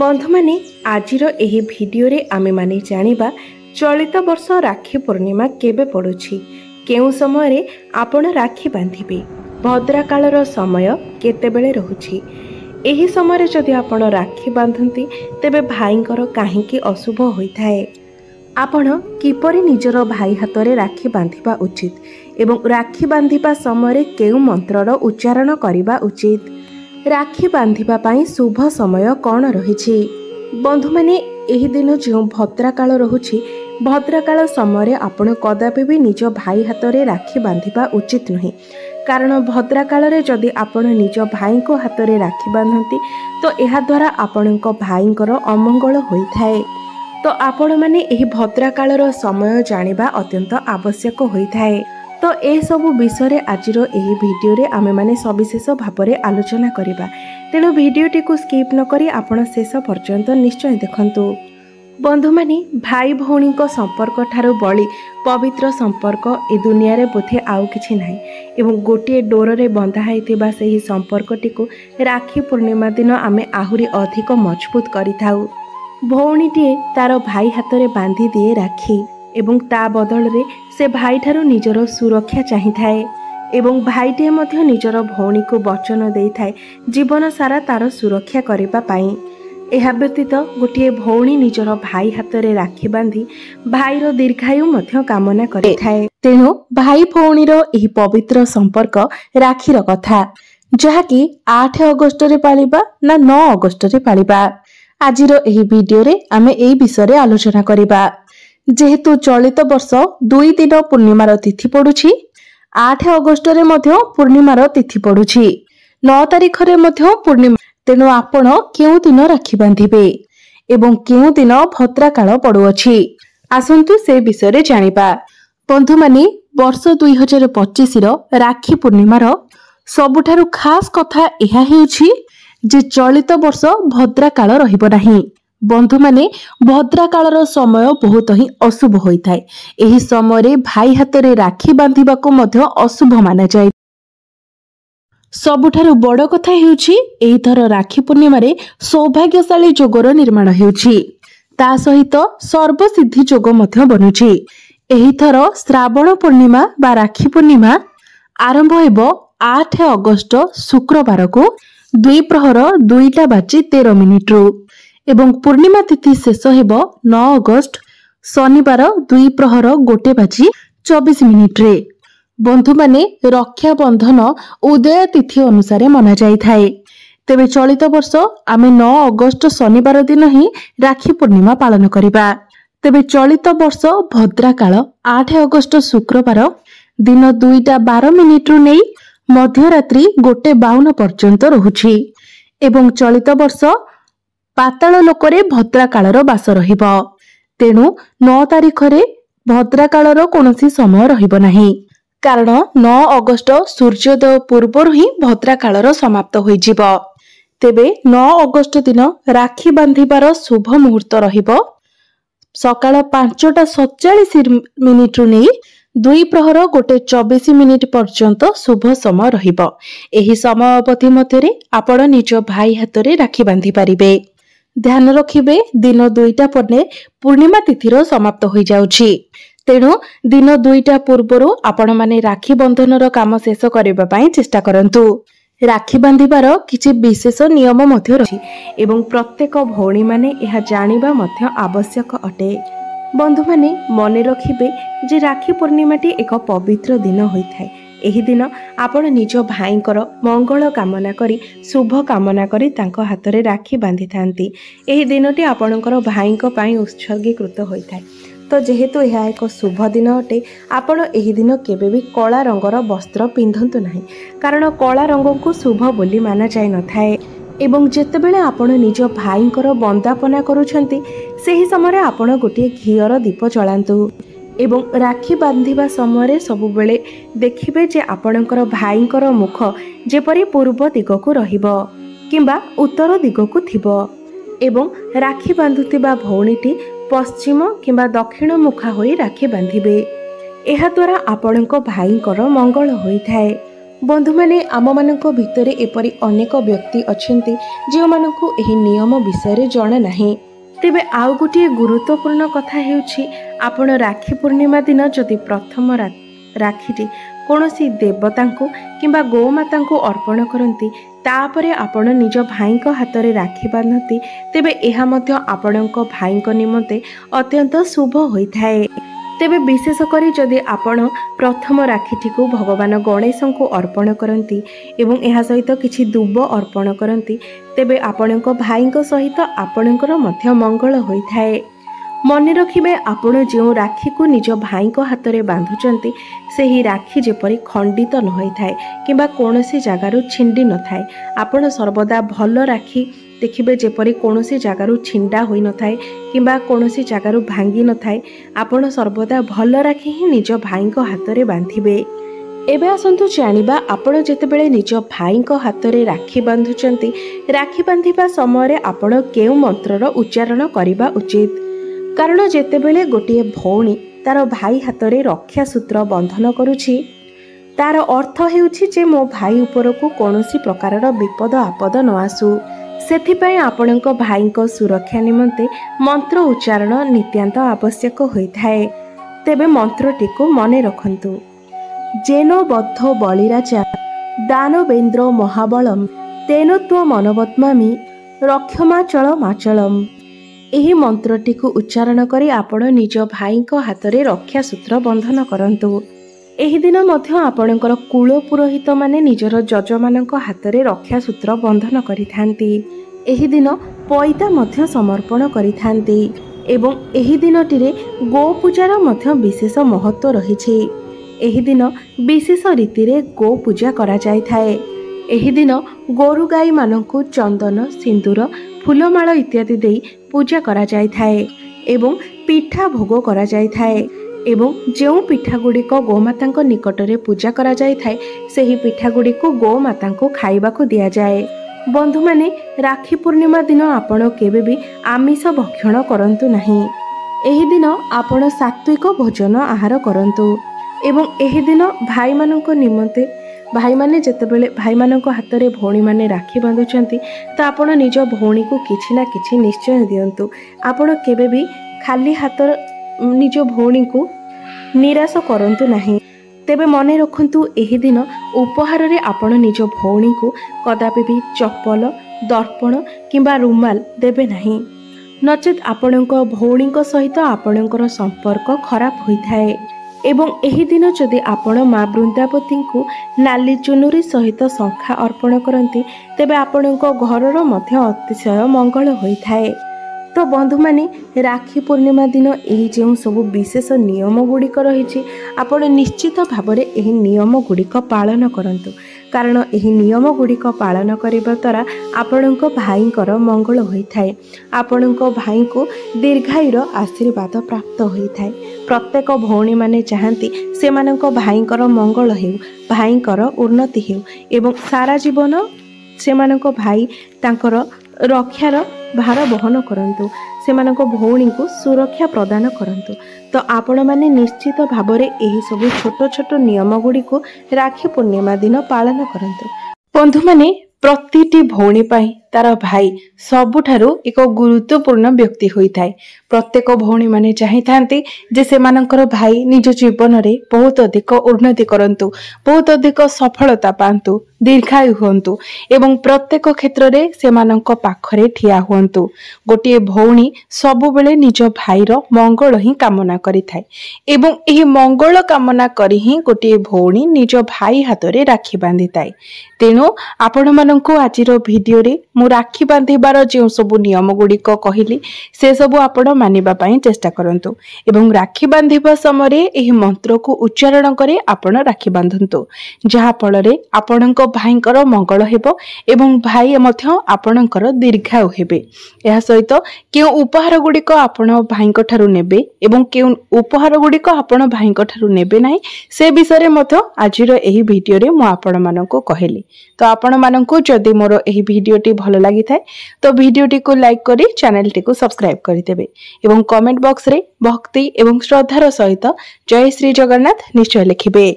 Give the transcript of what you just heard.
बंधु माने आजिर एही भिडियोरे आमे माने जानिबा चलित वर्ष राखी पूर्णिमा केबे पड़ुछि, केउ समय रे आपण राखी बांधिबे, भद्रा कालर समय केतेबेले रहुछि। एही समय रे जदि आपण राखी बांधंती तेबे भाईंकर काहींकी अशुभ होइथाए। आपण किपरि निजर भाई हातरे राखी बांधिबा उचित एवं राखी बांधिबा समय रे केउ मंत्रर उच्चारण करिबा उचित, राखी बांधिबा पाई शुभ समय कौन रहिछि। बंधु माने एही दिन जो भद्रा काल रहुछि, भद्रा काल समय आपण कदापि भी निज भाई हातरे राखी बांधिबा उचित नहीं। कारण भद्रा काल रे जदि आपण निज भाई को हातरे राखी बांधंती तो एहा द्वारा आपणक भाईंकर अमंगल होइथाए। तो आपण माने एही भद्रा कालर समय जानिबा अत्यंत आवश्यक होइथाए। तो ए सबु विषय आजिर एही भिडियो रे आमे माने सविशेष भाबरे आलोचना करिबा, तेणु भिडियोटी को स्किप न करी आपण शेष पर्यंत निश्चय देखंतु। बंधु माने भाई भौणी को संपर्क ठारू बळी पवित्र संपर्क ए दुनिया रे बोधे आउ किछि नाही एवं गोटे डोर रे बंधा हैथिबा सेही संपर्कटी को राखी पूर्णिमा दिन आमे आहुरी अधिक मजबूत करिथाउ। भौणीटीए तार भाई हाथ में बांधि दिए राखी एवं ता बदल रे से भाई ठारू निजर सुरक्षा चाहिए एवं भाईटे मध्य निजर भौणी को वचन दे थाए जीवन सारा तार सुरक्षा करिबा पाई। एहा व्यतीत गोटे भौणी निजर भाई हाथ में राखी बांधि भाईर दीर्घायु मध्य कामना करि थाए। तेणु भाई भौणीर एही पवित्र संपर्क राखीर कथा, जहाँकि 8 अगस्ट रे पालिबा ना 9 अगस्ट रे पालिबा। आजिर एही भिडियो रे आमे एई विषय आलोचना करिबा। जेहेतु चलित वर्ष 2 दिन पूर्णिमार तिथि पड़ुछि, 8 अगस्ट रे मध्य पूर्णिमार तिथि पड़ुछि, 9 तारिख रे मध्य पूर्णिमा। तेणु आपण केउ दिन राखी बांधिबे एवं केउ दिन भद्रा काल पड़ुअछि, आसंतु से विषय रे जानिबा। बंधु माने वर्ष 2025 रो राखी पूर्णिमार सबुठारु खास कथा एहा हेउछि जे चलित वर्ष भद्रा काल रहिबो नाही। बंधु माने भद्रा कालर समय बहुत ही अशुभ होइथाए। एही समय रे भाई हातरे राखी बांधिबाको मध्य अशुभ माना जाय। सबुठारु बड़ कथा हेउछि एही थर राखी पूर्णिमा रे सौभाग्यशाली योगर निर्माण हेउछि, ता सहित सर्वसिद्धि योग मध्य बनुछि। एही थर श्रावण पूर्णिमा बा राखी पूर्णिमा आरंभ हेबो 8 अगस्ट शुक्रवार को 2 प्रहर 2:13 रु एवं पूर्णिमा तिथि शेष हेबो 9 अगस्ट शनिवार 2 प्रहर 1:24 रे। बंधु माने रक्षा बंधन उदय तिथि अनुसार मना जाई थाए। तेबे चलित वर्ष आमे 9 अगस्ट शनिवार दिन ही राखी पूर्णिमा पालन करिबा। तेबे चलित वर्ष भद्रा काल 8 अगस्ट शुक्रवार दिन 2:12 रु नै मध्यरात्रि 1:52 पर्यंत रहुछि एवं चलित वर्ष पाताल लोकरे भद्रा कालर बास रहिबो। तेणु 9 तारिख रे भद्रा कालर कोनोसी समय रहिबो नाही, कारण 9 अगस्ट सूर्योदय पूर्वरु ही भद्रा कालर समाप्त होई जिवो। तेबे 9 अगस्ट दिन राखी बांधिबार शुभ मुहूर्त रहिबो सकाळ 5:47 रु नै 2 प्रहर 1:24 पर्यंत शुभ समय रहिबो। एही समय अवधि मध्यरे आपण निज भाई हातरे राखी बांधि पारिबे। ध्यान रखिबे दिन 2टा परे पूर्णिमा तिथिर समाप्त होई जाउछि। तेणु दिन 2टा पूर्वरु आपण माने राखी बंधनर काम शेष करबा पई चेष्टा करंतु। राखी बांधिबार किछि विशेष नियम मध्य रही एवं प्रत्येक भौणी माने एहा जानिबा मध्य आवश्यक अटे। बंधु माने मने रखिबे जे राखी पूर्णिमाटी एक पवित्र दिन होइथाय। एही दिन आपण निज भाईंकर मंगल कामना करी शुभ कामना करी तांको हातरे राखी बांधि थांती। एही दिनटी आपणकर भाईंक पई उत्सर्गीकृत होइथाय। तो जेहेतु यह एक शुभ दिन अटे, आपण एही दिन केबे भी कला रंगर वस्त्र पिंधंतु नाही, कारण कला रंग को शुभ बोली माना जाय नथाय। एवं जेतेबेले आपण निज भाईंकर वंदापना करूछंती सेही समय आपण गोटे घियर दीप जलांतु एवं राखी बांधिबा समय सबु बेले देखिबे जे आपणकर भाईंकर मुख जेपरी पूर्व दिगकु रहिबो किंबा उत्तर दिगकु थिबो एवं राखी बांधुतिबा भौणीटी पश्चिम किंबा दक्षिण मुखा होई राखी बांधिबे। एहा द्वारा आपणक भाईंकर मंगल होइथाए। बंधु माने आम मानक भितरे एपरी अनेक व्यक्ति अछंती जो मानकु एही नियम विषय जाना नाही। तेबे आउ गोटे गुरुत्वपूर्ण कथा हेउछि आपण राखी पूर्णिमा दिन जदि प्रथम राखीटी कौनसी देवतांकु किंबा गोमातांकु अर्पण करती तापरे आपण निज भाईक हाथ में राखी बांधती तेबे एहा मध्य आपणक भाईक निमंते अत्यंत शुभ होइथाए। तेबे विशेषकर जदि आपण प्रथम राखीटी को भगवान गणेश को अर्पण करती एवं एहा सहित किछि दुब अर्पण करती तेबे आपणक भाईक सहित आपणकर मध्य मंगल होइथाए। मने रखिबे आपण जो राखी को निज भाईक हाथ में बांधुचंती सेही राखी जेपरी खंडित न होइथाए किंबा कोनोसी जगारु छिंडी न थाए। आपण सर्वदा भल राखी देखिबे जेपरी कोनोसी जगारु छिंडा होई न थाए किंबा कोनोसी जगारु भांगी न थाए। आपण सर्वदा भल राखी ही निज भाईक हाथ में बांधिबे। एबे आसंतु जानिबा आपण जेतेबेले निज भाईक हाथ में राखी बांधुचंती राखी बांधिबा समय आपण केउ मंत्रर उच्चारण करिबा उचित। कारण जेतेबेले गोटे भौणी तार भाई हाथ में रक्षा सूत्र बंधन करुछि तार अर्थ हेउछि जे मो भाई उपरकू कौनसी प्रकारर विपद आपद न आसु। सेथिपाई आपणक भाईक सुरक्षा निमंते मंत्र उच्चारण नित्यांत आवश्यक होइथाए। तेबे मंत्रटिको मने रखंतु। जेनो बद्धो बलिराजा दानवेन्द्र महाबलम तेनो त्व मनवत्मामि रक्षमाचल माचलम। एही मंत्रटी को उच्चारण करी आपण निज भाईक हाथ में रक्षा सूत्र बंधन करंतु। एही दिन मध्य आपणकर कुल पुरोहित माने निजर जजमानक हाथ में रक्षा सूत्र बंधन करिथांती। एही दिन पैता मध्य समर्पण करिथांती एवं एही दिनटिरे गो पूजार मध्य विशेष महत्व रहिछि। एही दिन विशेष रीतिरे गो पूजा करा जाय थाए। एही दिन गोरु गाई मानकु चंदन सिंदूर फूलमाल इत्यादि देई पूजा करा जाय थाए एवं पिठा भोग करा जाय थाए एवं जो पिठा गुड़िक गोमातांक निकटरे पूजा करा जाय थाए सेही पिठा गुड़िक गोमातांको खाइबाको दिया जाए। बंधु माने राखी पूर्णिमा दिन आपण केबे भी आमिष भक्षण करंतु नाही। एही दिन आपण सात्विक भोजन आहार करंतु एवं एही दिन भाई मानक निमंते भाई माने जेतेबेले भाई मानक हाथ में भौणी माने राखी बांधुचंती तो आपण निज भौणी को किछि ना किछि निश्चय दियंतु। आपण केबे भी खाली हाथ निज भौणी को निराश करंतु नाही। तेबे मने रखंतु एही दिन उपहार रे आपण निज भौणी को कदापि भी चप्पल दर्पण किंबा रुमाल देबे नाही नचेत आपणक भौणी सहित आपणकर संपर्क खराब होइथाए। एवं एही दिन जदि आपण माँ वृंदावती को नाली चुनुरी सहित शंखा अर्पण करती तेबे आपणक घरर मध्य अतिशय मंगल होइथाए। तो बंधु माने राखी पूर्णिमा दिन एही जो सब विशेष नियम गुड़िक रही आपण निश्चित भाव में एही नियम गुड़िक पालन करंतु। कारण एही नियम गुड़िक पालन करबा द्वारा आपणक भाईंकर मंगल होइथाए। आपणक भाई को दीर्घायुर आशीर्वाद प्राप्त होइथाए। प्रत्येक भौणी माने चाहती सेमानक भाईंकर मंगल हेउ भाईंकर उन्नति हेउ एवं सारा जीवन सेमानक भाई तांकर रक्षार भार बहन करंतु सेमानक भौणी को सुरक्षा प्रदान करंतु। तो आपण माने निश्चित भाव में एही सब छोट छोट नियम गुड़ी को राखी पूर्णिमा दिन पालन करंतु। बंधु माने प्रतिटी भौणी पाई तार भाई सबुठारु एक गुरुत्वपूर्ण व्यक्ति होइथाए। प्रत्येक भौणी माने चाहिथांती जे सेमानकर भाई निज जीवन रे बहुत अधिक उन्नति करंतु बहुत अधिक सफलता पांतु दीर्घायु हुंतु एवं प्रत्येक क्षेत्र रे सेमानक पाखरे ठिया हुंतु। गोटे भौणी सबु बेले निज भाईर मंगल ही कामना करिथाए एवं एही मंगल कामना करी ही गोटे भौणी निज भाई हाथ रे राखी बांधिथाए। तेणु आपण माननकु आजिर भिडियो रे मु राखी बांधिबार जो सब नियम गुड़िक कहली से सब आपण मानिबा पई चेष्टा करंतु एवं राखी बांधिबा समय एही मंत्र को उच्चारण करे आपण राखी बांधंतु जहा फल रे आपणक भाईंकर मंगल हेबो एवं भाई मध्य आपणकर दीर्घायु हेबे। एहा सहित के उपहार गुड़िक आपण भाईंक ठारु नेबे एवं के उपहार गुड़िक आपण भाईंक ठारु नेबे नाही से विषय मध्य आजिर एही भिडियो रे मु आपण माननकु कहली। तो आपण माननकु जदि मोर एही भिडियोटी भल लागि थाए तो भिडियोटी को लाइक करी चैनल टी को सब्सक्राइब करिदेबे एवं कमेंट बॉक्स रे भक्ति एवं श्रद्धार सहित जय श्री जगन्नाथ निश्चय लिखिबे।